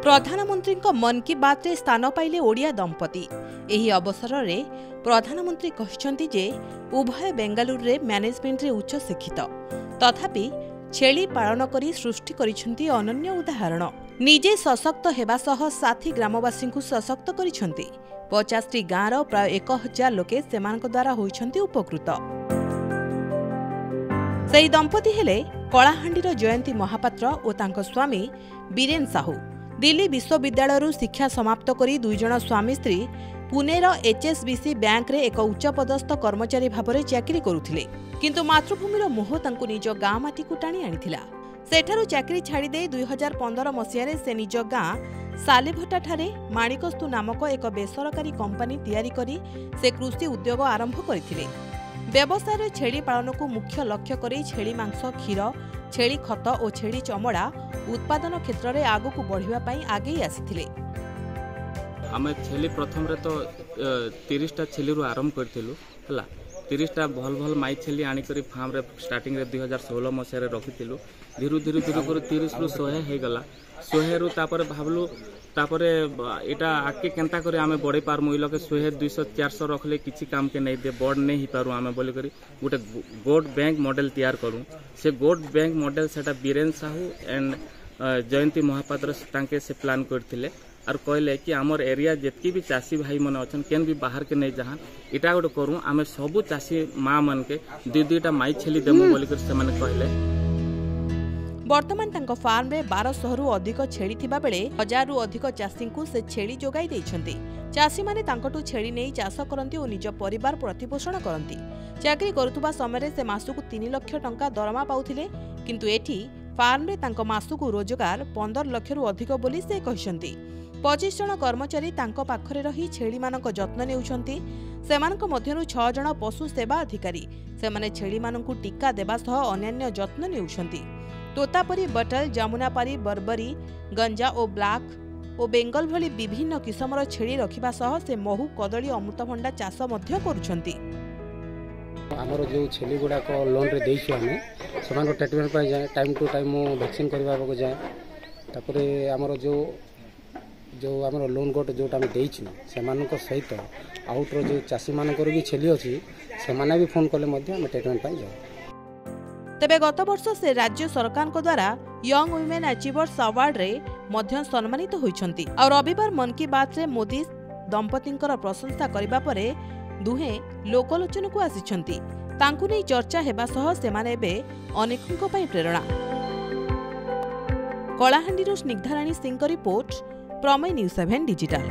प्रधानमंत्री मन की बात रे स्थान पाइले ओडिया दंपति। एही अवसर रे प्रधानमंत्री कहछंती जे उभय बेंगालुरु रे मैनेजमेंट रे उच्च शिक्षित, तथापि छेली पालन करी सृष्टि करिसंती अनन्य उदाहरण। निजे सशक्त हेबा सह साथी ग्रामवासी को सशक्त करिसंती। 50टी गाँवर प्राय 1000 लोके सेमानक द्वारा होइछंती उपकृत। सेही दंपति हेले कलाहांडीर जयंती महापात्र और तांको स्वामी बीरेन साहू। दिल्ली विश्वविद्यालय शिक्षा समाप्त करी दुई जन स्वामी स्त्री पुणेर HSBC बैंक रे एक उच्चपदस्थ कर्मचारी भाव चाकरी करुथिले, किंतु मातृभूमिर मोह तांको निज गाँ माटी को टाणी आनिथिला। सेठारु चाकरी छाड़ी दे 2015 मसीह से निज गाँ सालेभटा ठारे माणिकस्तु नामक एक बेसरकारी कंपनी तैयारी करी से कृषि उद्योग आरंभ करथिले। व्यवसाय छेली पालन को मुख्य लक्ष्य करी छेली मांस, क्षीर, छेली खत और छेली चमड़ा उत्पादन क्षेत्र में आगू बढ़िबा पई आगे आसीथिले। आमे छेली प्रथम रे तो 30टा छेली रु आरंभ करथिलु हला। 30टा भल भल माई छेली आनी करी फार्म रे स्टार्टिंग रे 2016 मसिया रे रखिथिलु। धीरे धीरे कर 30 रु 100 हे गला। 100 रु तापर भाबलु तापरे एटा आके केंता करे आमे बड़े पार मुइलो के 100 200 400 रखले किछि काम के नहीं दे बड़ नहीं ही पारू आमे बोली करी गोटे गोट बैंक मॉडल तैयार करू। से गोट बैंक मॉडल सेटा बीरेन साहू एंड जयंती महापात्र तांके से प्लान करथिले और कहले कि आमर एरिया जेतकी भी चासी भाई मन अछन केन भी बाहर के नहीं जहां इटा गोटे करू आमे सबु चासी मां मन के दुईटा माई छेली देमु बोली कर से माने कहले। वर्तमान तांको फार्म रे 1200 रु अधिक छेली थिबा बेले 1000 रु अधिक चासी को से छेली जोगाई दैछंती। चासी माने तांकटू छेली नै चाष करंती और निज परिवार प्रतिपोषण करंती। चाकरी करुथुबा समय से मासुकु 3 लाख टंका दरमा पाउथिले, किंतु एठी फार्म रे तांको मासुकु रोजगार 15 लाख रु अधिक बोली से कहिसंती। 25 जन कर्मचारी तांको पाखरे रही छेली मानक जत्न नेउछंती। सेमानक मध्यरु 6 जन पशु सेवा अधिकारी सेमाने छेली मानकु टीका देबा सह अन्य जत्न नेउछंती। तोतापरी, बटल, जामुनापारी, बर्बरी, गंजा और ब्लैक और बेंगल भली विभिन्न किस्मर छेली रखिबा सह से महू, कदली, अमृतभंडा चाष मध्य करुछंती। हमर जो छेली गुडा को लोन रे देइछु हमें समान ट्रीटमेंट पाई जाए टाइम टू टाइम वैक्सीन करबा को जाए। तापरे हमर जो हमर लोन गोट जोटा हम देइछु सेमानक सहित आउटर जो चासी मानकर भी छेली अछि सेमाने भी फोन कले मध्य हम ट्रीटमेंट पाई जाए। तेबे गत वर्ष से राज्य सरकार को द्वारा यंग वुमेन अचीवर्स अवार्ड रे मध्य सम्मानित होइछंती। और रविवार मन की बात रे मोदी दंपतिंकर प्रशंसा करिबा परे दुहे लोकलोचन को आसिछंती। तांकु नै चर्चा हेबा सह सेमाने एबे अनेकଙ୍କ ପାଇଁ प्रेरणा। कलाहांडीरो स्निग्धाराणी सिंह रिपोर्ट, प्रमेय न्यूज 7 डिजिटल।